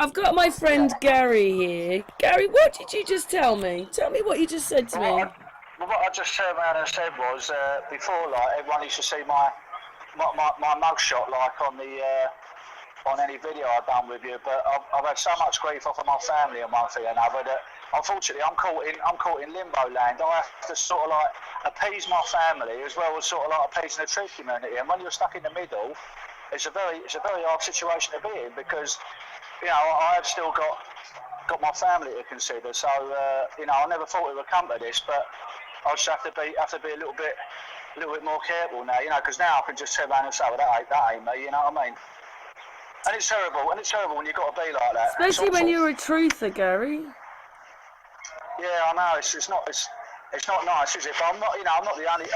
I've got my friend Gary here. Gary, what did you just tell me? Tell me what you just said to me. What I just turned around and said was, before, like, everyone used to see my mugshot, like, on the on any video I've done with you, but I've had so much grief off of my family and one thing or another that unfortunately I'm caught in limbo land. I have to sort of like appease my family as well as sort of like appeasing the truth community. And when you're stuck in the middle, it's a very hard situation to be in because I have still got my family to consider. So I never thought it would come to this, but I just have to be a little bit more careful now, because now I can just turn around and say, well, that ain't me, you know what I mean? And it's terrible when you've got to be like that. Especially when you're a truther, Gary. Yeah, I know. It's not nice, is it? But I'm not the only.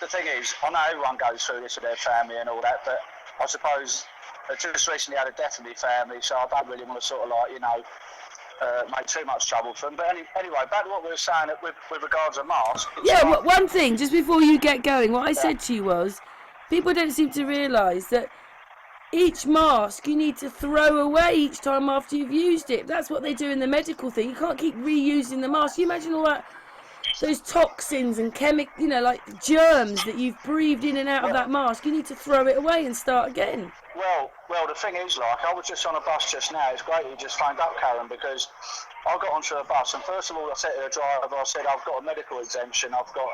The thing is, I know everyone goes through this with their family and all that, but I suppose I just recently had a death in my family, so I don't really want to sort of like, make too much trouble for them. But anyway, back to what we were saying with regards to masks. Yeah, one thing, just before you get going, what I said to you was, people don't seem to realise that each mask you need to throw away each time after you've used it. That's what they do in the medical thing. You can't keep reusing the mask. You imagine all that, those toxins and like germs that you've breathed in and out of that mask. You need to throw it away and start again. Well, the thing is, like, I was just on a bus just now. It's great you just phoned up, Karen, because I got onto a bus and first of all I said to the driver, I said I've got a medical exemption. I've got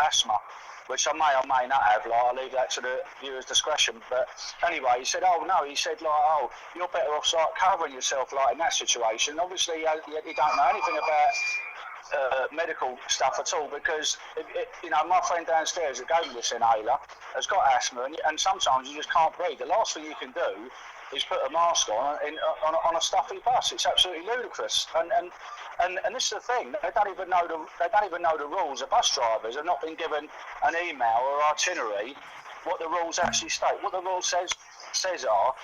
asthma, which I may or may not have. Like, I'll leave that to the viewer's discretion. But anyway, he said, oh no, he said, like, oh, you're better off like covering yourself, like, in that situation. Obviously, you don't know anything about medical stuff at all because my friend downstairs that gave me this inhaler has got asthma and sometimes you just can't breathe. The last thing you can do is put a mask on a stuffy bus. It's absolutely ludicrous. And this is the thing, they don't even know the rules. The bus drivers have not been given an email or itinerary what the rules actually state. What the rule says are,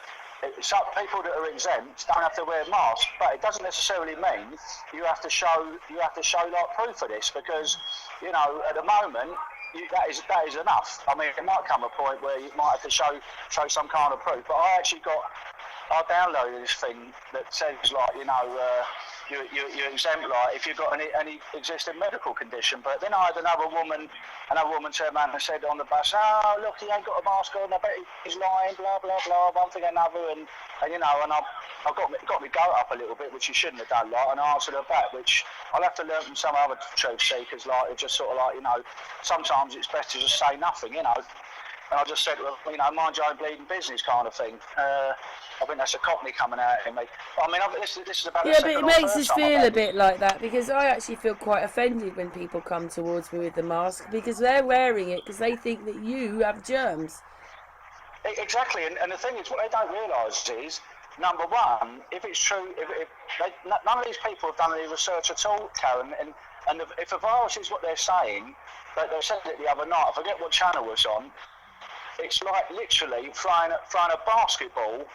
people that are exempt don't have to wear masks, but it doesn't necessarily mean you have to show like proof of this because at the moment that is enough. I mean, it might come a point where you might have to show some kind of proof. But I downloaded this thing that says like you're exempt, like if you've got any existing medical condition. But then I had another woman turn around and said on the bus, oh look, he ain't got a mask on, I bet he's lying, blah blah blah, one thing and another, and I got me goat up a little bit, which you shouldn't have done, like, and I answered her back, which I'll have to learn from some other truth seekers, like, it's just sort of like, sometimes it's best to just say nothing, And I just said, well, mind your own bleeding business kind of thing. I think that's a cockney coming out in me. I mean, this is about yeah, but it makes us feel a bit like that because I actually feel quite offended when people come towards me with the mask because they're wearing it because they think that you have germs. Exactly, and the thing is, what they don't realise is, number one, if it's true, none of these people have done any research at all, Karen, and if a virus is what they're saying, they said it the other night, I forget what channel was on, it's like literally throwing a basketball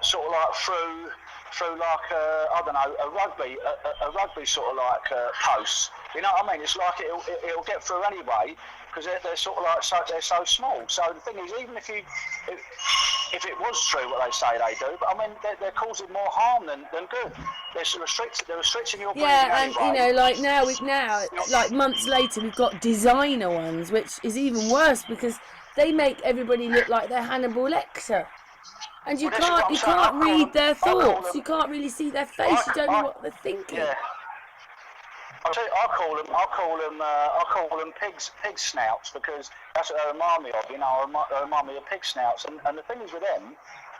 sort of like through like a rugby sort of like post. You know what I mean? It's like it'll get through anyway because they're sort of like they're so small. So the thing is, even if it was true what they say they do, but I mean they're causing more harm than good. They're restricting your breathing. Yeah, and anyway. like now like months later we've got designer ones, which is even worse because they make everybody look like they're Hannibal Lecter. And you can't read their thoughts. You can't really see their face. You don't know what they're thinking. Yeah. I call them pig snouts because that's what they remind me of. They remind me of pig snouts. And the thing is with them,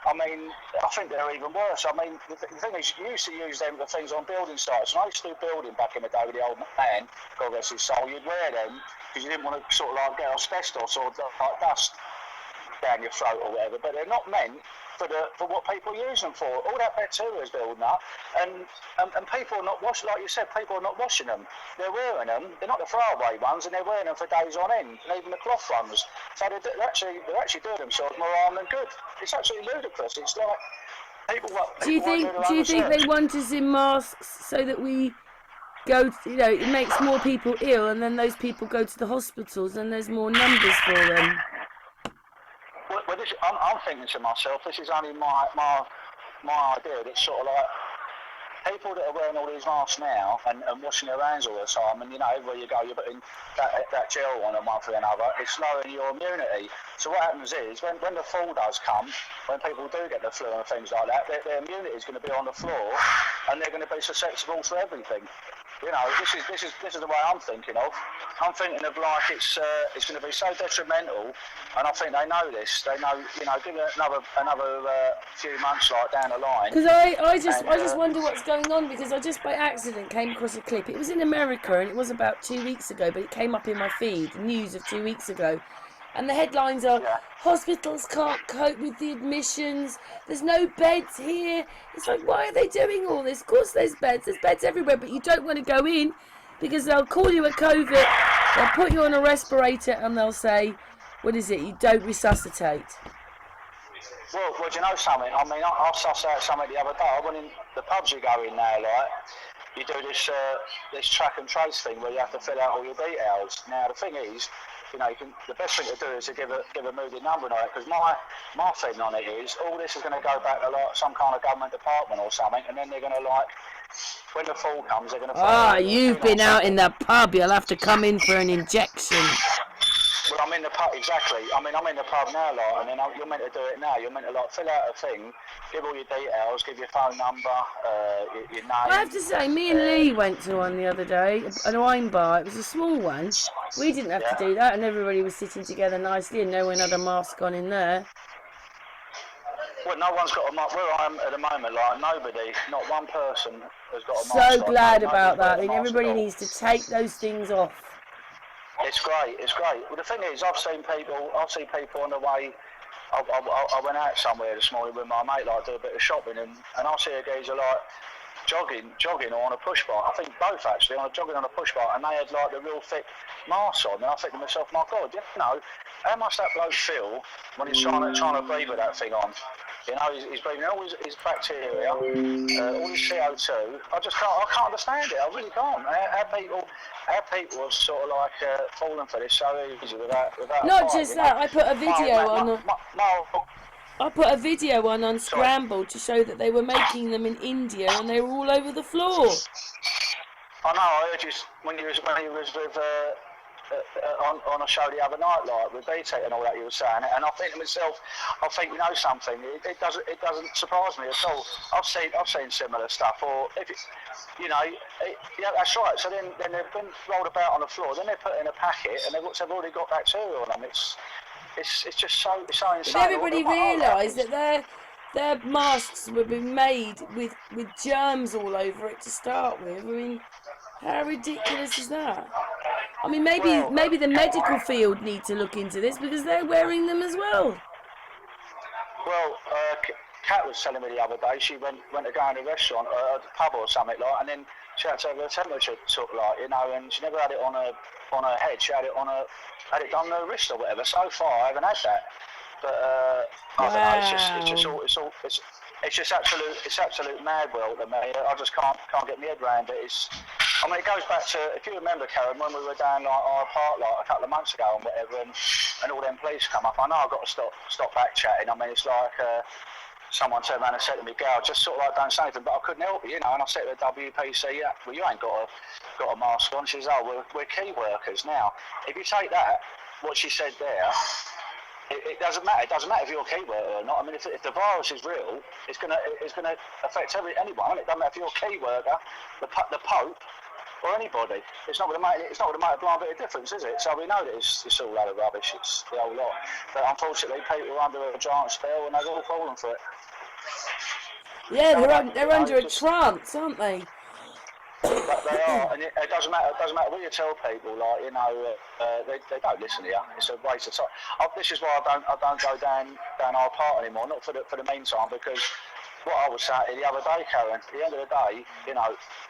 I mean, I think they're even worse. I mean, the thing is, you used to use them for things on building sites. And I used to do building back in the day with the old man, God rest his soul. You'd wear them because you didn't want to sort of like get asbestos or like dust down your throat or whatever. But they're not meant for what people use them for. All that bacteria is building up, and people are not washing, like you said, people are not washing them. They're wearing them. They're not the throwaway ones, and they're wearing them for days on end, and even the cloth ones. So they're actually doing themselves more harm than good. It's absolutely ludicrous. It's like people. Do you think they want us in masks so that we go? It makes more people ill, and then those people go to the hospitals, and there's more numbers for them. Well, I'm thinking to myself, this is only my my idea that sort of like people that are wearing all these masks now and washing their hands all the time, and everywhere you go you're putting that gel on and one for another, it's lowering your immunity. So what happens is when the fall does come, when people do get the flu and things like that, their immunity is going to be on the floor, and they're going to be susceptible to everything. This is the way I'm thinking of. I'm thinking of like it's going to be so detrimental, and I think they know this. They know, give it another few months like down the line. Because I just wonder what's going on, because I just by accident came across a clip. It was in America and it was about 2 weeks ago, but it came up in my feed, news of 2 weeks ago. And the headlines are, hospitals can't cope with the admissions, there's no beds here. It's like, why are they doing all this? Of course there's beds everywhere, but you don't want to go in because they'll call you a COVID, they'll put you on a respirator and they'll say, what is it, you don't resuscitate. Well, do you know something? I mean, I sussed out something the other day. I went in the pubs you go in now, like, you do this track and trace thing where you have to fill out all your details. Now, the thing is, the best thing to do is to give a moving number on it, because my feeling on it is all this is going to go back to like some kind of government department or something, and then they're going to like, when the fall comes, they're going to. You've been out in the pub. You'll have to come in for an injection. Well, I'm in the pub, exactly. I mean, I'm in the pub now, like, and then you're meant to do it now. You're meant to like fill out a thing, give all your details, give your phone number, your name. I have to say, me and Lee went to one the other day, a wine bar. It was a small one. We didn't have to do that, and everybody was sitting together nicely, and no one had a mask on in there. Well, no one's got a mask. Where I am at the moment, like, nobody, not one person has got a mask. So glad about that. I think everybody needs to take those things off. It's great. Well, the thing is, I've seen people on the way. I went out somewhere this morning with my mate, like, do a bit of shopping, and I see a geezer like jogging or on a push bike. I think both actually, jogging on a push bike, and they had like the real thick masks on. And I think to myself, my God, how much that bloke feel when he's trying to breathe with that thing on? He's breathing all his bacteria, all his CO2. I can't understand it. I really can't. How people have sort of like fallen for this so easy without. Not just that. I put a video on. I put a video on Unscrambled to show that they were making them in India and they were all over the floor. I know. I heard you when you was with. On a show the other night, like with BT and all that, you were saying it, and I think to myself, something. It doesn't surprise me at all. I've seen similar stuff, or if it's, that's right. So then they've been rolled about on the floor. Then they put in a packet, and they've already got bacteria on them. It's just so insane. But everybody realised that their masks were being made with germs all over it to start with. I mean, how ridiculous is that? I mean, maybe the medical field need to look into this because they're wearing them as well. Well, Kat was telling me the other day she went to go in a restaurant, a pub or something like, and then she had to have her temperature took, like, and she never had it on her head. She had it on her wrist or whatever. So far, I haven't had that. But I don't know. It's just absolute mad world to me. I just can't get my head around it. It goes back to, if you remember, Karen, when we were down like our park like a couple of months ago and whatever, and all them police come up. I know I've got to stop back chatting. I mean, it's like someone turned around and said to me, "Gal, just sort of like don't say anything," but I couldn't help it, And I said to the WPC, "Yeah, well, you ain't got a mask on." She says, "Oh, we're key workers now." If you take that, what she said there. It doesn't matter. It doesn't matter if you're a key worker or not. I mean, if the virus is real, it's gonna affect anyone. It doesn't matter if you're a key worker, the Pope, or anybody. It's not going to make a blind bit of difference, is it? So we know that it's all a load of rubbish. It's the whole lot. But unfortunately, people are under a giant spell, and they've all fallen for it. Yeah, they're under a trance, aren't they? But they are, and it doesn't matter. It doesn't matter what you tell people. Like, they don't listen to you. It's a waste of time. This is why I don't go down our part anymore. Not for the meantime, because what I was saying the other day, Karen. At the end of the day,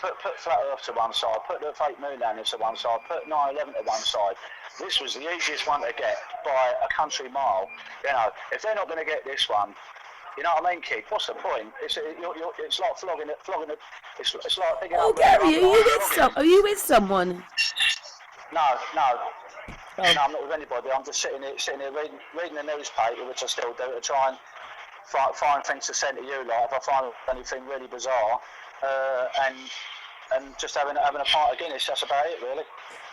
put flat Earth to one side, put the fake moon landers to one side, put 9/11 to one side. This was the easiest one to get by a country mile. If they're not going to get this one. You know what I mean, kid? What's the point? It's like flogging it. It's like picking up. Gary, are you with someone? No. Oh. No, I'm not with anybody. I'm just sitting here reading the newspaper, which I still do, to try and find things to send to you, like if I find anything really bizarre, and just having a pint of Guinness. That's about it, really.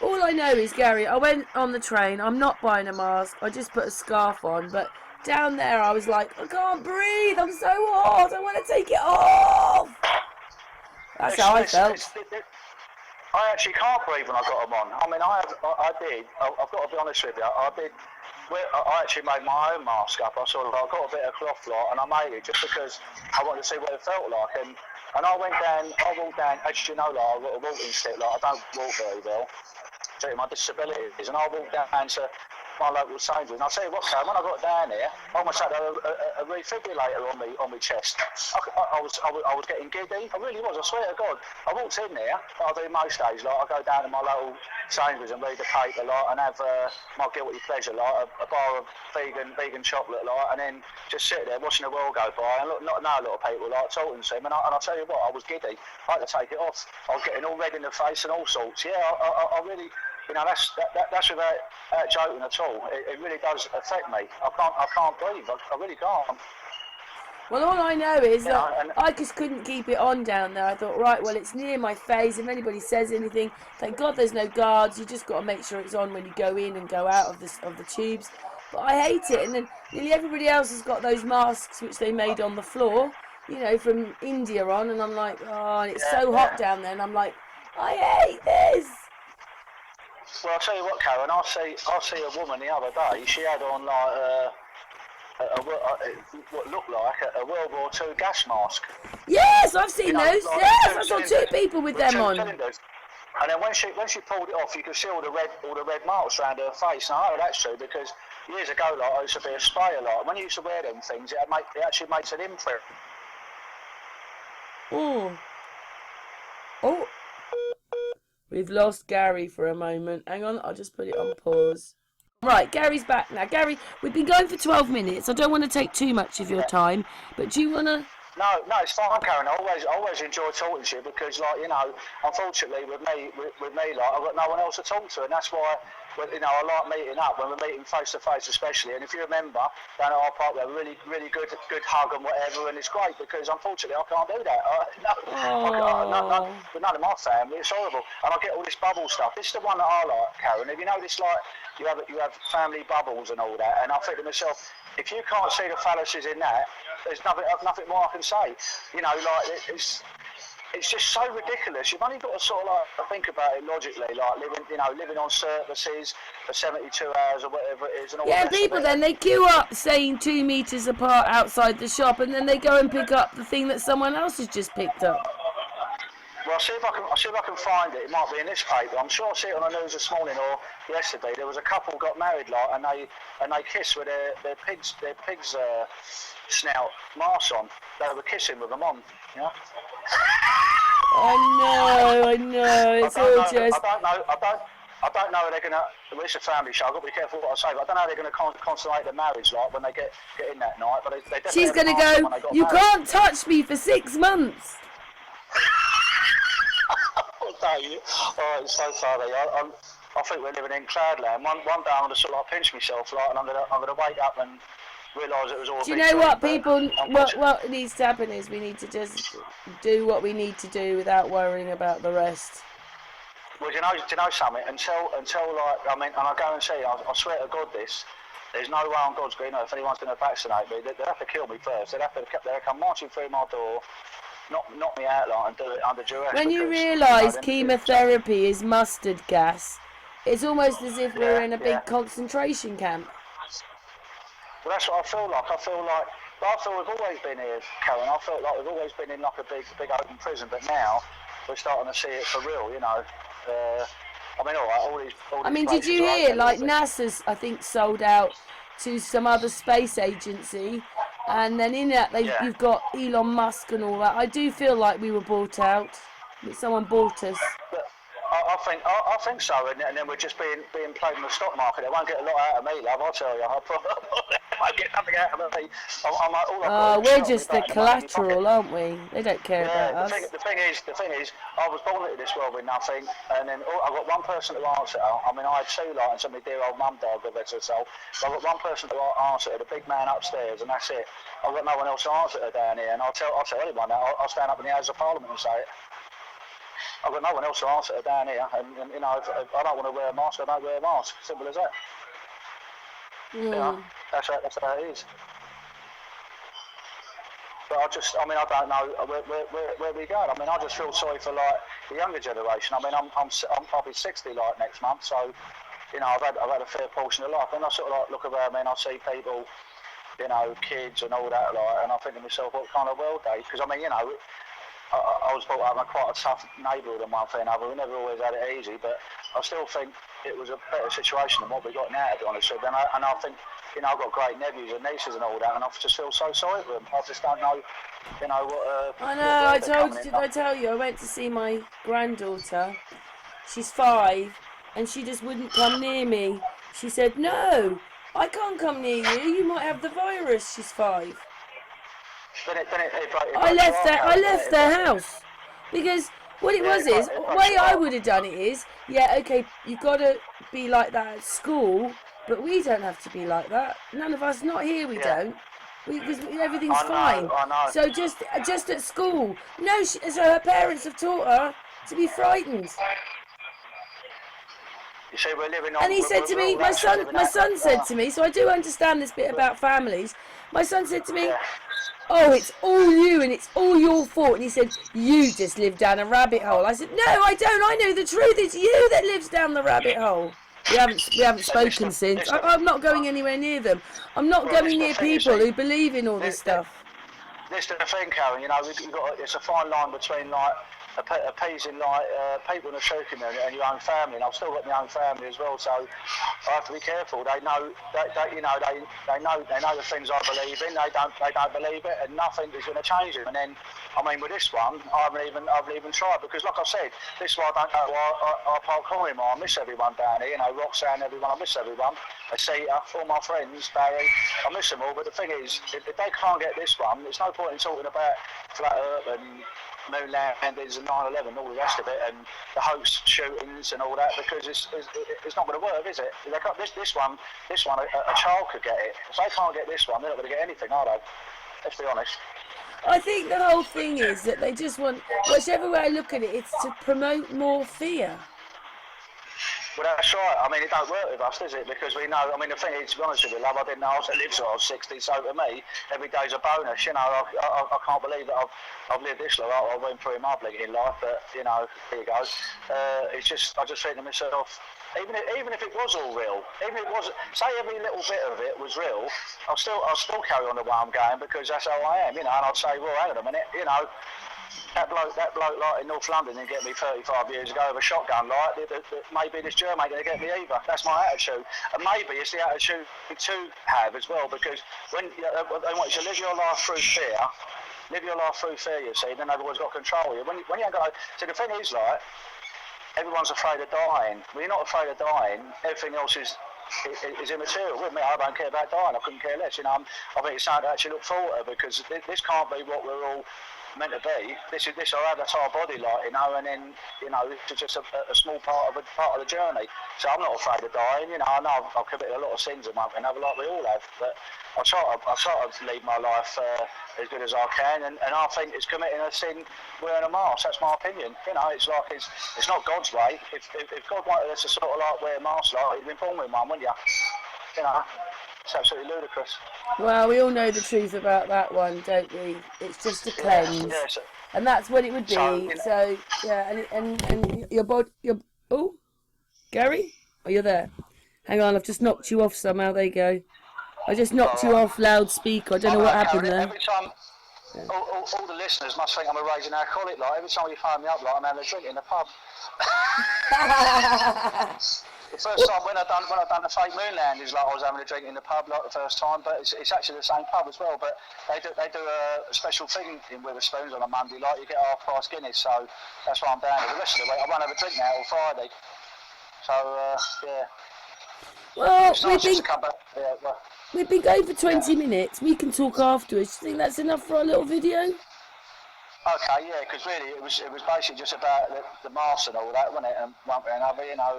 All I know is, Gary, I went on the train. I'm not buying a mask. I just put a scarf on. But down there, I was like, I can't breathe. I'm so hot. I want to take it off. That's how I felt. I actually can't breathe when I got them on. I mean, I've got to be honest with you. I actually made my own mask up. I got a bit of cloth and I made it just because I wanted to see what it felt like. And I walked down, as you know, like, I've got a walking stick, like, I don't walk very well due to my disabilities, and I walked down to my local Sainsbury's, and I'll tell you what, Karen, when I got down here, I almost had a refibrillator on my chest. I was getting giddy, I really was, I swear to God. I walked in there, I do most days, like, I go down to my local Sainsbury's and read the paper, like, and have my guilty pleasure, like, a bar of vegan chocolate, like, and then just sit there watching the world go by, and look, not know a lot of people, like, talking to them, and I'll tell you what, I was giddy. I had to take it off. I was getting all red in the face and all sorts. Yeah, I really, you know, that's without joking at all. It really does affect me. I can't breathe. I really can't. Well, all I know is that I just couldn't keep it on down there. I thought, right, well, it's near my face. If anybody says anything, thank God there's no guards. You just got to make sure it's on when you go in and go out of the tubes. But I hate it. And then nearly everybody else has got those masks which they made on the floor, you know, from India on. And I'm like, oh, and it's so hot down there. And I'm like, I hate this. Well, I'll tell you what, Karen. I see a woman the other day. She had on like what looked like a World War II gas mask. Yes, I've seen those. Like, yes, I saw two people with them on. Cylinders. And then when she pulled it off, you could see all the red marks around her face. And I know that's true because years ago, like, I used to be a sprayer, like, when you used to wear them things, it actually makes an imprint. Oh. We've lost Gary for a moment. Hang on, I'll just put it on pause. Right, Gary's back now. Gary, we've been going for 12 minutes. I don't want to take too much of your time, but do you want to... No, it's fine, Karen. I always enjoy talking to you because, like, you know, unfortunately with me, like, I've got no one else to talk to, and that's why, you know, I like meeting up when we're meeting face to face, especially. And if you remember, down at our park, we have a really good hug and whatever, and it's great because unfortunately I can't do that. With none of my family, it's horrible, and I get all this bubble stuff. This is the one that I like, Karen. Have you noticed, like, you have family bubbles and all that, and I think to myself, if you can't see the fallacies in that, there's nothing more I can say. You know, like, it's just so ridiculous. You've only got to sort of like think about it logically, like living on services for 72 hours or whatever it is. And all people then they queue up saying 2 meters apart outside the shop, and then they go and pick up the thing that someone else has just picked up. Well, I'll see if I can find it. It might be in this paper. I'm sure I see it on the news this morning or yesterday. There was a couple got married, like, and they kissed with their pig's snout mask on. They were kissing with them on. You know? I know. It's all just. I don't know how they're gonna. Well, it's a family show. I've got to be careful what I say. But I don't know how they're gonna consummate the marriage, like, when they get in that night. But they she's gonna go. You can't touch me for 6 months. Oh, it's so funny. I think we're living in Cloudland. One day I'm gonna sort of like pinch myself, like, and I'm gonna wake up and realise it was all. Do you know what, people? What needs to happen is we need to just do what we need to do without worrying about the rest. Well, do you know something? Until like, I mean, and I guarantee you, I swear to God, there's no way on God's green earth if anyone's going to vaccinate me. They'd have to kill me first. They'd come marching through my door, knock me out, like, and do it under duress. When you realise chemotherapy is mustard gas, it's almost as if we're in a big concentration camp. Well, that's what I feel like. I feel we've always been here, Karen. I felt like we've always been in like a big open prison, but now we're starting to see it for real, you know. I mean, all these did you hear, like, NASA's, I think, sold out to some other space agency, and then in that you've got Elon Musk and all that. I do feel like we were bought out. Someone bought us. But I think so, and then we're just being played in the stock market. They won't get a lot out of me, love, I'll tell you. won't get nothing out of me. I'm like, all I've got is we're shot just me the back in my pocket. collateral, aren't we? They don't care about us. The thing is, I was born into this world with nothing, and then I got one person to answer. I mean, I had two, like, and some of my dear old mum died, God bless her soul. But I got one person to answer her, the big man upstairs, and that's it. I've got no one else to answer her down here, and I'll tell anyone that. I'll stand up in the House of Parliament and say it. I've got no one else to answer her down here, and you know, if I don't want to wear a mask, I don't wear a mask. Simple as that. You know, that's how it is. But I don't know where we go. I mean, I just feel sorry for like the younger generation. I mean, I'll be 60 like next month, so you know, I've had a fair portion of life, and I sort of like look around me and I see people, you know, kids and all that, like, and I think to myself, what kind of world they? Because I mean, you know, I was brought up in quite a tough neighbourhood and one thing and another. We never always had it easy, but I still think it was a better situation than what we got now, to be honest with you. And I think, you know, I've got great nephews and nieces and all that, and I just feel so sorry for them. I just don't know, you know, what. I know. Did I tell you? I went to see my granddaughter. She's 5, and she just wouldn't come near me. She said, "No, I can't come near you. You might have the virus." She's 5. I left their house because what it was is the way I would have done it is, yeah, okay, you've got to be like that at school, but we don't have to be like that. None of us, not here, we don't. Because everything's fine. I know. So just at school, no. So her parents have taught her to be frightened. You see, we're living on. And he said to me, my son said to me, so I do understand this bit about families. My son said to me, "Oh, it's all you and it's all your fault." And he said, "You just live down a rabbit hole." I said, "No, I don't. I know the truth. It's you that lives down the rabbit hole." We haven't spoken since. I'm not going anywhere near them. I'm not going near people who believe in all this stuff. This is the thing, Karen. You know, it's a fine line between like appeasing like people in the shooting and your own family. And I've still got my own family as well, so I have to be careful. They know they know the things I believe in. They don't believe it, and nothing is going to change them. And then, I mean, with this one, I haven't even tried, because, like I said, this is why I don't go to our park home anymore. I miss everyone down here. You know, Roxanne, everyone. I miss everyone. Asita, all my friends, Barry. I miss them all. But the thing is, if they can't get this one, there's no point in talking about flat Earth and moon landings and 9/11, all the rest of it, and the host shootings and all that, because it's not going to work, is it? They got this one, a child could get it. If they can't get this one, they're not going to get anything, are they? Let's be honest. I think the whole thing is that they just want, whichever way I look at it, it's to promote more fear. Well, that's right. I mean, it don't work with us, does it? Because we know, I mean, the thing is, to be honest with you, love, I didn't know I was to live till I was 60, so to me, every day's a bonus. You know, I can't believe that I've lived this long. I went through my blinking life, but, you know, here you go. It's just, I just think to myself, even if it was all real, even if it was, say every little bit of it was real, I'll still carry on the way I'm going, because that's how I am, you know, and I'd say, well, hang on a minute, you know, that bloke like in North London didn't get me 35 years ago with a shotgun, like, maybe this germ ain't going to get me either. That's my attitude. And maybe it's the attitude to have as well, because when they want you to live your life through fear, you see, then they've always got control of you. When you ain't got, so the thing is, like, everyone's afraid of dying. When you're not afraid of dying, everything else is immaterial. With me, I don't care about dying. I couldn't care less. You know, I think it's something to actually look forward to, because this can't be what we're all meant to be. This our avatar body, like, you know, and then, you know, it's just a small part of the journey. So I'm not afraid of dying. You know, I know I've committed a lot of sins and one another, like we all have, but I try to lead my life as good as I can, and I think it's committing a sin wearing a mask. That's my opinion. You know, it's like it's not God's way. If God wanted us to sort of like wear a mask, like, he'd been born with one, wouldn't you? You know. It's absolutely ludicrous. Well, we all know the truth about that one, don't we? It's just a cleanse, and that's what it would be. So yeah, and your body, oh, Gary, oh, you're there. Hang on, I've just knocked you off somehow. There you go. I just knocked you off loudspeaker. I don't know what happened there. Every time, all the listeners must think I'm a raging alcoholic. Like, every time you phone me up, like, I'm having a drink in the pub. The first time when I done the fake moon landings, like, I was having a drink in the pub, like, the first time, but it's actually the same pub as well. But they do a special thing in Witherspoons on a Monday, like, you get half-price Guinness, so that's why I'm down here. The rest of the week I won't have a drink now till Friday. So yeah. Well, It's nice just to come back. Yeah, well, we've been going for 20 minutes. We can talk afterwards. Do you think that's enough for our little video? okay, yeah, because really it was basically just about the mask and all that, wasn't it? And one thing and another, you know.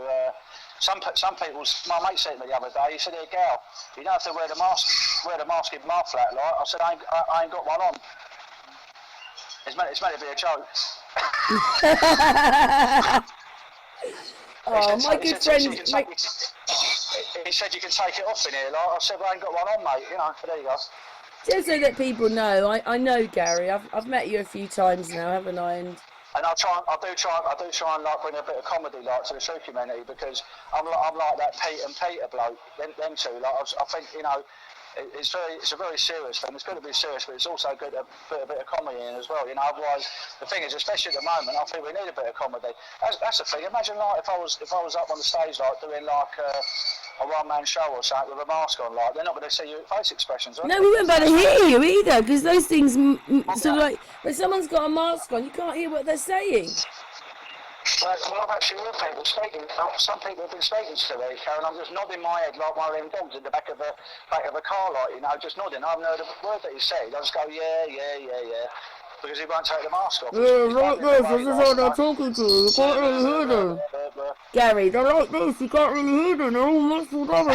Some people, my mate said to me the other day, he said, "Hey, gal, you don't have to wear the mask in my flat, like." I said, I ain't got one on. It's meant to be a joke. Oh, my good friend. He said you can take it off in here, like. I said, well, I ain't got one on, mate, you know, but there you go. Just so that people know, I know Gary. I've met you a few times now, haven't I? And I do try and like bring a bit of comedy like to the show community because I'm like that Pete and Peter bloke. Them two, like I think you know, it's a very serious thing. It's good to be serious, but it's also good to put a bit of comedy in as well. You know, otherwise the thing is, especially at the moment, I think we need a bit of comedy. That's the thing. Imagine like if I was up on the stage like doing like a one-man show or something with a mask on, like they're not going to see your face expressions. Right? no, we weren't about to hear you either, because those things sort of like when someone's got a mask on, you can't hear what they're saying. Well, I've actually heard people speaking. Some people have been speaking to me, Karen. I'm just nodding my head like one of them dogs in the back of a car, like you know, just nodding. I haven't heard a word that he said. I just go, yeah, because he won't take the mask off. Yeah, like this. This is how they're talking to you. You can't really hear them. Gary, they're like this. You can't really hear them. They're all muffled up.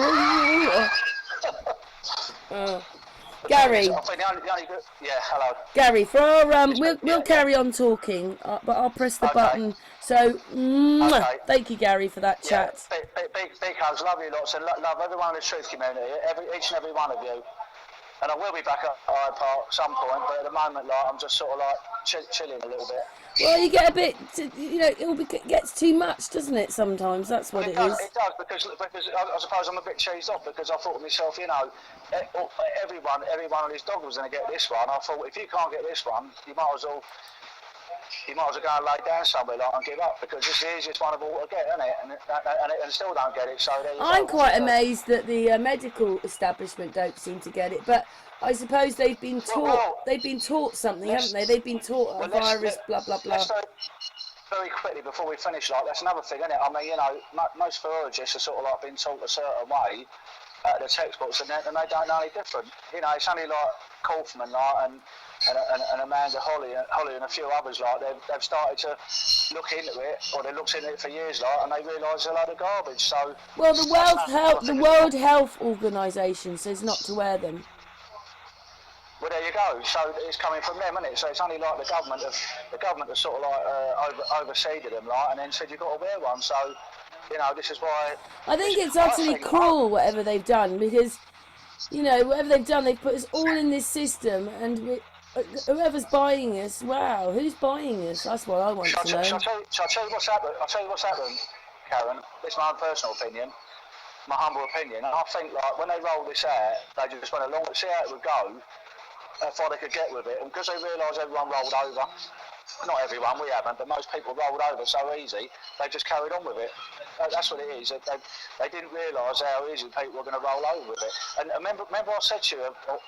Gary. Yeah, hello. Gary, for our we'll carry on talking, but I'll press the button. So, thank you, Gary, for that chat. Big hugs, love you lots, and love everyone in the truth community, each and every one of you. And I will be back at Hyde Park at some point, but at the moment, like I'm just sort of like chilling a little bit. Well, you get a bit, you know, it gets too much, doesn't it? Sometimes that's what it is. It does because I suppose I'm a bit cheesed off because I thought to myself, you know, everyone and his dog was going to get this one. I thought if you can't get this one, you might as well go and lay down somewhere like and give up because it's the easiest one of all to get, isn't it? And still don't get it. So I'm quite amazed that the medical establishment don't seem to get it, but I suppose they've been taught. They've been taught something, haven't they? They've been taught a virus, blah blah blah. Very quickly before we finish, like that's another thing, isn't it? I mean, you know, most virologists are sort of like being taught a certain way out of the textbooks, and they don't know any different. You know, it's only like Kaufman, like, and Amanda Holly and a few others, like they've started to look into it, or they looked into it for years, like, and they realise they're a load of garbage. So, well, the World Health Organisation says not to wear them. Well, there you go. So it's coming from them, isn't it? So it's only like the government have sort of like overseeded them, like, and then said you've got to wear one. So, you know, this is why. I think it's utterly cruel whatever they've done because, you know, whatever they've done, they've put us all in this system, and whoever's buying us, wow, who's buying us? That's what I want to know. Shall I tell you what's happened? I'll tell you what's happened, Karen. This is my own personal opinion, my humble opinion, and I think like when they rolled this out, they just went along to see how it would go. Thought they could get with it, and because they realised everyone rolled over, not everyone, we haven't, but most people rolled over so easy, they just carried on with it. That's what it is. They didn't realise how easy people were going to roll over with it. And remember I said to you about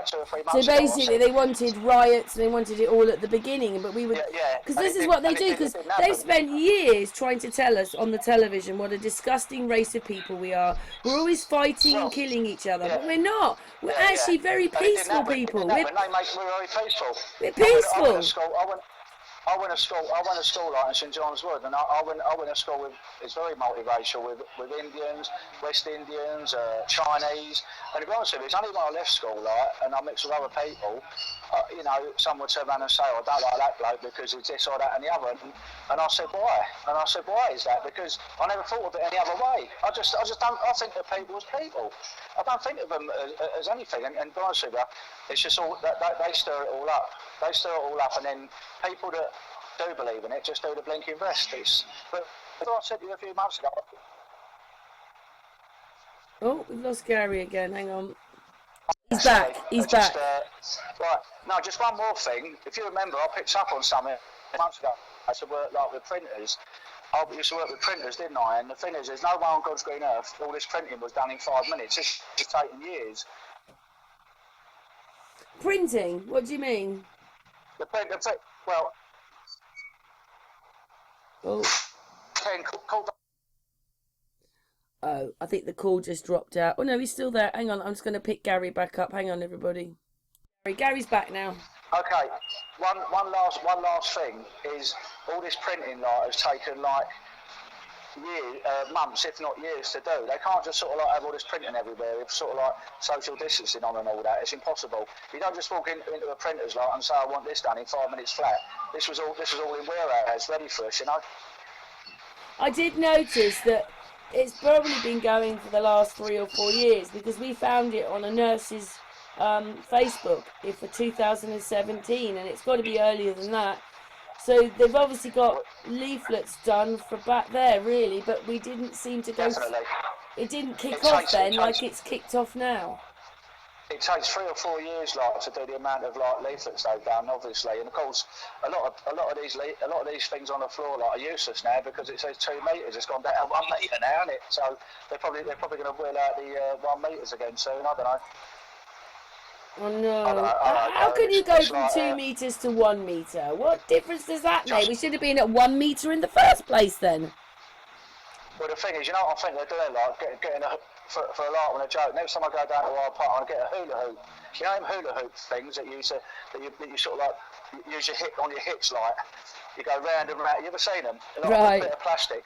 2 or 3 months ago. So basically, they wanted riots, they wanted it all at the beginning, but we would. Because this is what they do. Because they spent years trying to tell us on the television what a disgusting race of people we are. We're always fighting and killing each other, but we're not. We're actually very peaceful people. We're very peaceful. We're peaceful. I went to school like in St John's Wood, and I went to school with, it's very multiracial with Indians, West Indians, Chinese, and to be honest with you, it's only when I left school, like, and I mixed with other people, you know, someone would turn around and say, oh, I don't like that bloke because it's this or that and the other, and I said, why? And I said, why is that? Because I never thought of it any other way. I just don't, I think of people as people. I don't think of them as anything, and to be honest with you, it's just all, they stir it all up. They stir it all up, and then people that do believe in it just do the blinking rest. But as I said to you a few months ago. Oh, we've lost Gary again. Hang on. He's back. He's back. Right. No, just one more thing. If you remember, I picked up on something months ago. I used to work like with printers. I used to work with printers, didn't I? And the thing is, there's no way on God's green earth all this printing was done in 5 minutes. It's taken years. Printing? What do you mean? Well. Oh. Oh, I think the call just dropped out. Oh no, he's still there. Hang on, I'm just going to pick Gary back up. Hang on, everybody. Gary's back now. Okay, one last thing is all this printing like has taken like months, if not years, to do. They can't just sort of like have all this printing everywhere with sort of like social distancing on and all that. It's impossible. You don't just walk into a printer's lot and say, I want this done in 5 minutes flat. This was all in warehouse, ready for us, you know. I did notice that it's probably been going for the last 3 or 4 years, because we found it on a nurse's Facebook for 2017, and it's got to be earlier than that. So they've obviously got leaflets done for back there, really, but we didn't seem to go. Definitely. It didn't kick off then like it's kicked off now. It takes 3 or 4 years, like, to do the amount of like leaflets they've done, obviously, and of course, a lot of these things on the floor like are useless now because it says 2 metres. It's gone down to 1 metre now, isn't it? So they're probably going to wheel out the 1 metres again soon. I don't know. Oh no! How can you go from 2 metres to 1 metre? What difference does that make? We should have been at 1 metre in the first place then. Well, the thing is, you know what I think they're doing, like getting for a laugh and a joke. Next time I go down to our park, I get a hula hoop. You know them hula hoop things that you sort of like use your hip on your hips, like you go round and round. You ever seen them? They're like right. A bit of plastic.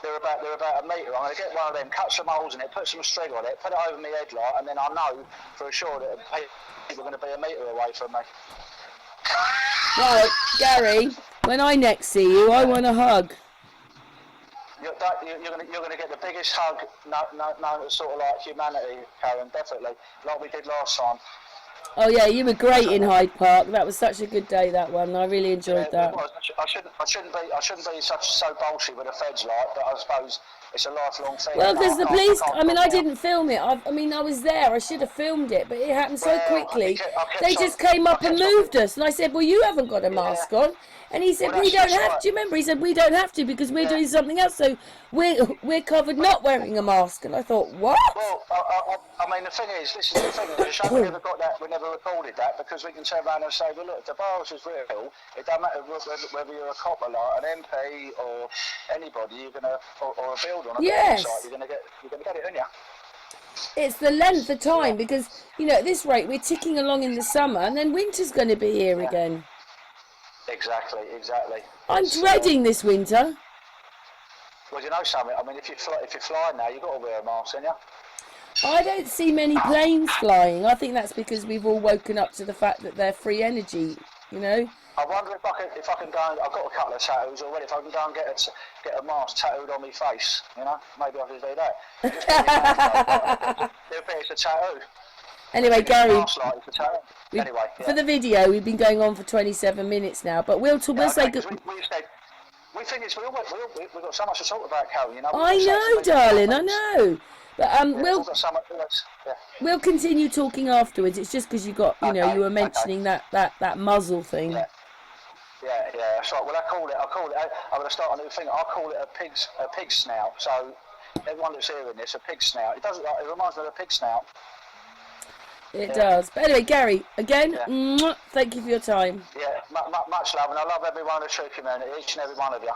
They're about 1 metre. I'm going to get one of them, cut some holes in it, put some string on it, put it over my head, like, and then I know for sure that people are going to be 1 metre away from me. Right, Gary, when I next see you, I want a hug. You're going to get the biggest hug known to sort of like humanity, Karen, definitely, like we did last time. Oh yeah, you were great in Hyde Park. That was such a good day, that one. I really enjoyed that. It was. I shouldn't be so bolshy with the feds, like, but I suppose it's a lifelong thing. Well, because the police, I didn't film it. I was there. I should have filmed it, but it happened so quickly. They just came up and moved us, and I said, "Well, you haven't got a mask on." And he said, we don't have to. Do you remember? He said, we don't have to because we're doing something else. So we're covered not wearing a mask. And I thought, what? Well, I mean, the thing is, this is the thing. The show we never got that. We never recorded that because we can turn around and say, well, look, if the virus is real, it doesn't matter whether you're a cop or not, an MP or anybody, you're gonna or a builder on a building site, you're gonna get it, aren't you? It's the length of time because at this rate we're ticking along in the summer and then winter's going to be here again. Exactly. I'm dreading this winter. Well, you know something. I mean, if you're flying now, you've got to wear a mask, haven't you? I don't see many planes flying. I think that's because we've all woken up to the fact that they're free energy. I wonder if I can go. I've got a couple of tattoos already. If I can go and get a mask tattooed on my face, maybe I can do that. It's a tattoo. Anyway, Gary, for the video, we've been going on for 27 minutes now, but we'll say good. We think we've got so much to talk about, Karen. I know, darling, I know. But we'll continue talking afterwards. It's just because you were mentioning that muzzle thing. Yeah, that's right. Well, I'm going to start a new thing. I'll call it a pig snout. So everyone that's hearing this, a pig snout. It reminds me of a pig snout. It does. But anyway, Gary, again, thank you for your time. Yeah, much love, and I love everyone in the true community, each and every one of you.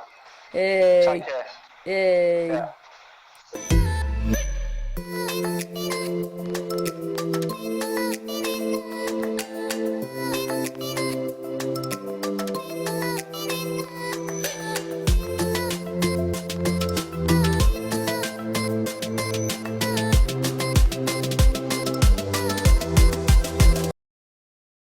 Hey. Take care. Hey. Yeah.